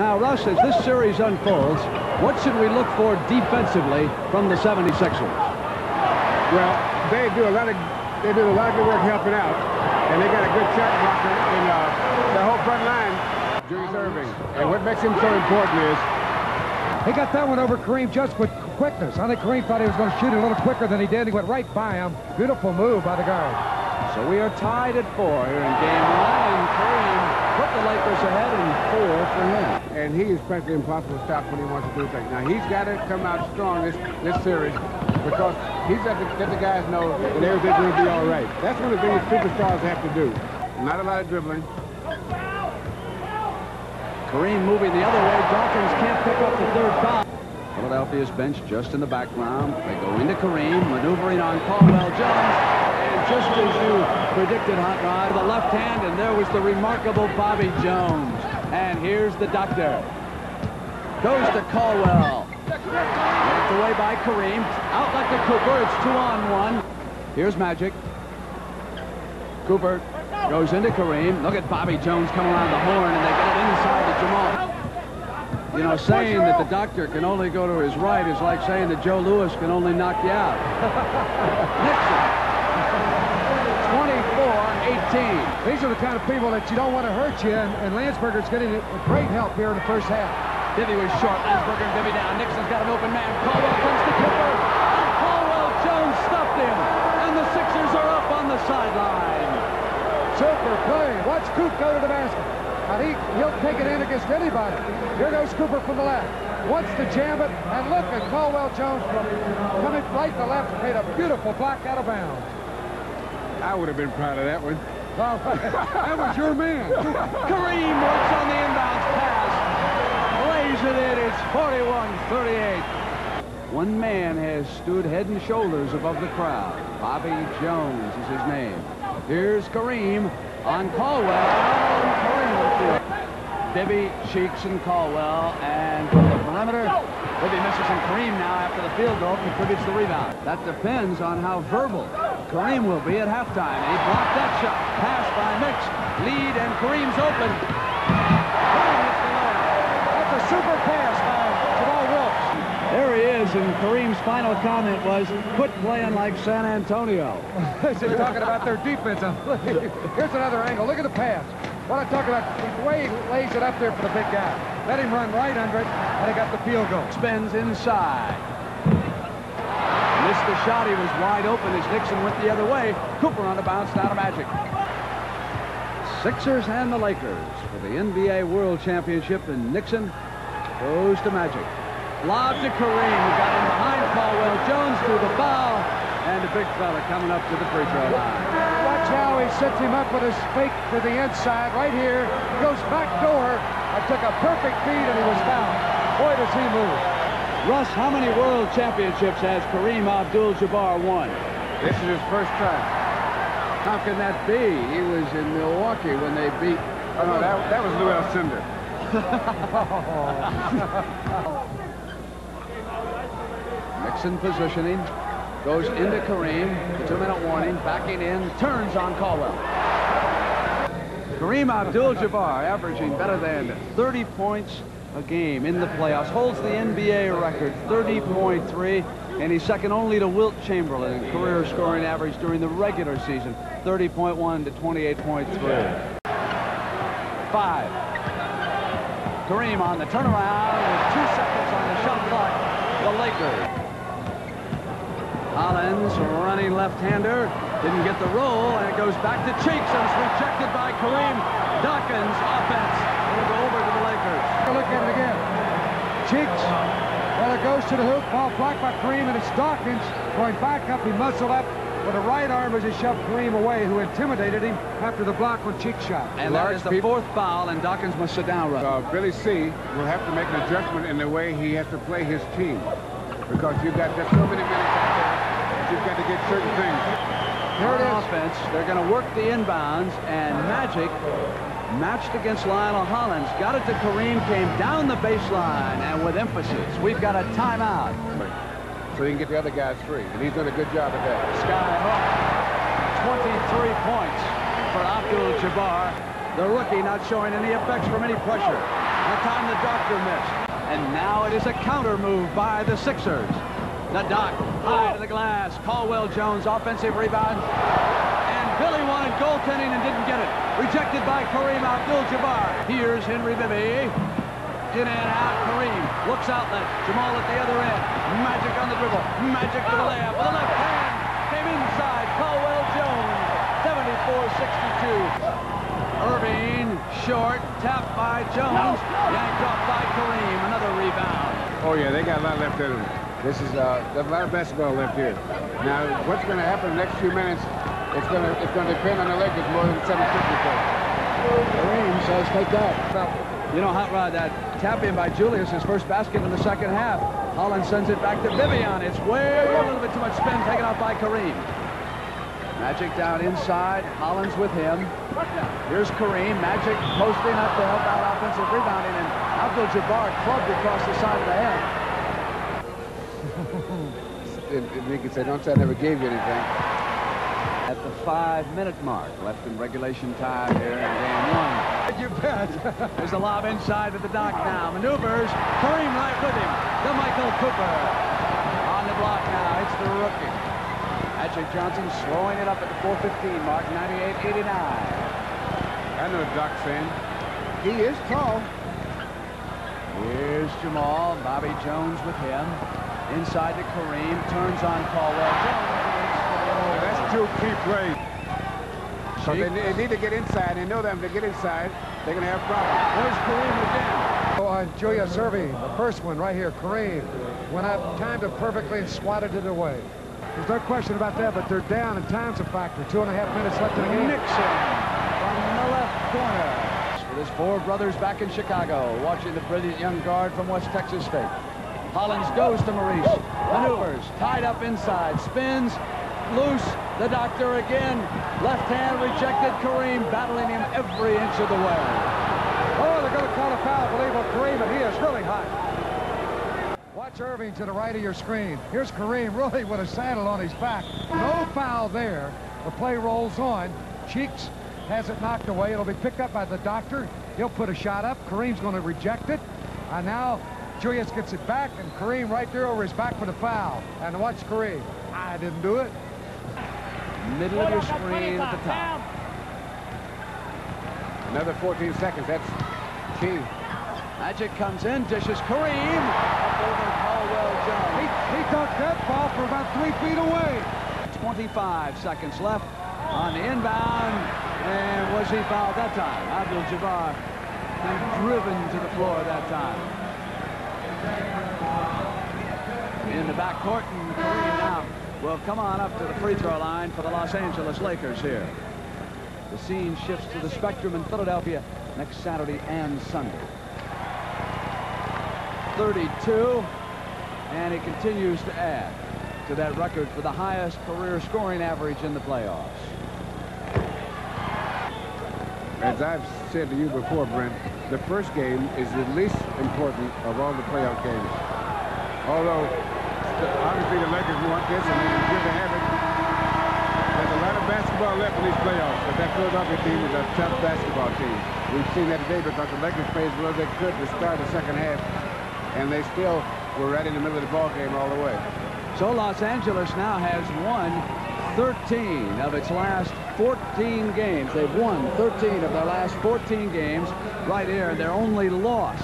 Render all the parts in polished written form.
Now, Russ, as this series unfolds, what should we look for defensively from the 76ers? Well, they do a lot of good work helping out, and they got a good shot blocker in the whole front line, Julius Irving. And what makes him so important is he got that one over Kareem just with quickness. I think Kareem thought he was going to shoot it a little quicker than he did. He went right by him. Beautiful move by the guard. So we are tied at 4 here in game 1, and Kareem put the Lakers ahead in 4 for him. And he is practically impossible to stop when he wants to do things. Now, he's got to come out strong this series because he's got to let the guys know that everything's going to be all right. That's one of the things superstars have to do. Not a lot of dribbling. Kareem moving the other way. Dawkins can't pick up the 3rd foul. Philadelphia's bench just in the background. They go into Kareem, maneuvering on Caldwell Jones. And just as you predicted, Hot Rod, the left hand, and there was the remarkable Bobby Jones. And here's the doctor. Goes to Caldwell. Knocked away by Kareem. Outlet to Cooper. It's 2-on-1. Here's Magic. Cooper goes into Kareem. Look at Bobby Jones come around the horn, and they get it inside to Jamal. You know, saying that the doctor can only go to his right is like saying that Joe Louis can only knock you out. Nixon. 24-18. These are the kind of people that you don't want to hurt you, and Landsberger's getting great help here in the first half. Bibby was short. Landsberger and Bibby down. Nixon's got an open man. Caldwell comes to Cooper. And Caldwell Jones stuffed him. And the Sixers are up on the sideline. Super play. Watch Coop go to the basket. And he'll take it in against anybody. Here goes Cooper from the left. Wants to jam it. And look at Caldwell Jones from coming right to left. Made a beautiful block out of bounds. I would have been proud of that one. Well, that was your man. Kareem works on the inbounds pass. Lays it in. It's 41-38. One man has stood head and shoulders above the crowd. Bobby Jones is his name. Here's Kareem on Caldwell. Kareem will do it. Bibby, Cheeks, and Caldwell. And from the perimeter, Bibby misses, and Kareem now, after the field goal, contributes the rebound. That depends on how verbal Kareem will be at halftime. He blocked that shot. Pass by Mix. Lead, and Kareem's open. Kareem hits the layup. That's a super pass by Jamal Wilkes. There he is, and Kareem's final comment was, quit playing like San Antonio. They're talking about their defense. Here's another angle. Look at the pass. What I'm talking about, the way he lays it up there for the big guy. Let him run right under it, and he got the field goal. Spins inside. Missed the shot. He was wide open as Nixon went the other way. Cooper on a bounce down to Magic. Sixers and the Lakers for the NBA World Championship, and Nixon goes to Magic. Lob to Kareem, who got in behind Caldwell Jones through the foul, and a big fella coming up to the free throw line. Watch how he sets him up with his fake to the inside right here. Goes back door. I took a perfect feed, and he was fouled. Boy, does he move. Russ, how many world championships has Kareem Abdul-Jabbar won? This is his first time. How can that be? He was in Milwaukee when they beat... Oh, no, that was Lou Alcindor. Nixon positioning, goes into Kareem, the 2-minute warning, backing in, turns on Caldwell. Kareem Abdul-Jabbar averaging better than 30 points a game in the playoffs, holds the NBA record, 30.3, and he's second only to Wilt Chamberlain in career scoring average during the regular season, 30.1 to 28.3. 5. Kareem on the turnaround with 2 seconds on the shot clock. The Lakers. Hollins running left-hander. Didn't get the roll, and it goes back to Cheeks, and it's rejected by Kareem. Dawkins offense. It'll go over to the Lakers. Look at it again. Cheeks. Well, it goes to the hoop. Ball blocked by Kareem, and it's Dawkins going back up. He muscled up with a right arm as he shoved Kareem away, who intimidated him after the block when Cheeks shot. And that is the 4th foul, and Dawkins must sit down, right? Billy C. will have to make an adjustment in the way he has to play his team, because you've got just so many minutes out there. You've got to get certain things. Here it is. Offense, they're going to work the inbounds, and Magic matched against Lionel Hollins. Got it to Kareem, came down the baseline, and with emphasis. We've got a timeout. So he can get the other guys free, and he's done a good job at that. Sky hook. 23 points for Abdul-Jabbar. The rookie not showing any effects from any pressure. The time the doctor missed. And now it is a counter move by the Sixers. The Doc high to the glass. Caldwell Jones offensive rebound. And Billy wanted goaltending and didn't get it. Rejected by Kareem Abdul-Jabbar. Here's Henry Bibby. In and out, Kareem looks outlet. Jamal at the other end. Magic on the dribble. Magic for the layup with the left hand. Came inside. Caldwell Jones. 74-62. Irving short. Tapped by Jones. Yanked off by Kareem. Another rebound. Oh yeah, they got a lot left in them. This is there's a lot of basketball left here. Now, what's going to happen in the next few minutes? It's going to depend on the Lakers more than 750. Kareem says take that. You know, Hot Rod, that tap in by Julius, his first basket in the second half. Holland sends it back to Vivian. It's way a little bit too much spin taken off by Kareem. Magic down inside. Holland's with him. Here's Kareem. Magic posting up to help out offensive rebounding, and Abdul-Jabbar clubbed across the side of the head. You can say, don't say I never gave you anything. At the 5-minute mark, left in regulation time here in game one. You bet. There's a lob inside to the Doc now. Maneuvers. Kareem right with him. To Michael Cooper. On the block now. It's the rookie. Magic Johnson slowing it up at the 4:15 mark. 98-89. I know what Doc's saying. He is tall. Here's Jamal. Bobby Jones with him. Inside to Kareem. Turns on Caldwell Jones. That's two key plays. So they need to get inside. They know that if they get inside, they're going to have problems. There's Kareem again. Oh, and Julius Irving, the first one right here, Kareem, went up, timed it perfectly, and swatted it away. There's no question about that, but they're down, and time's a factor. 2.5 minutes left in the game. Nixon from the left corner. With his four brothers back in Chicago, watching the brilliant young guard from West Texas State. Hollins goes to Maurice. Maneuvers, tied up inside, spins, loose. The doctor again. Left hand rejected. Kareem battling him every inch of the way. Oh, they're going to call a foul, I believe, on Kareem, and he is really hot. Watch Irving to the right of your screen. Here's Kareem really with a saddle on his back. No foul there. The play rolls on. Cheeks has it knocked away. It'll be picked up by the doctor. He'll put a shot up. Kareem's going to reject it. And now Julius gets it back, and Kareem right there over his back for the foul. And watch Kareem. I didn't do it. Middle of your screen at the top. Another 14 seconds. That's key. Magic comes in, dishes Kareem over Caldwell Jones. He dunked that ball from about 3 feet away. 25 seconds left on the inbound. And was he fouled that time? Abdul-Jabbar driven to the floor that time. In the backcourt, and Kareem now will come on up to the free throw line for the Los Angeles Lakers here. The scene shifts to the Spectrum in Philadelphia next Saturday and Sunday. 32, and he continues to add to that record for the highest career scoring average in the playoffs. As I've said to you before, Brent, the first game is the least important of all the playoff games. Although, obviously the Lakers want this, and they're good to have it. There's a lot of basketball left in these playoffs, but that Philadelphia team is a tough basketball team. We've seen that today because the Lakers played as well as they could to start the second half, and they still were right in the middle of the ball game all the way. So Los Angeles now has won 13 of its last 14 games. They've won 13 of their last 14 games right here. Their only loss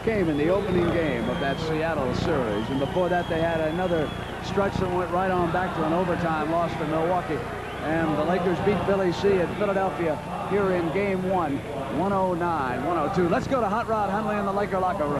came in the opening game of that Seattle series, and before that they had another stretch that went right on back to an overtime loss to Milwaukee. And the Lakers beat Billy C at Philadelphia here in game one, 109-102. Let's go to Hot Rod Hundley in the Laker locker room.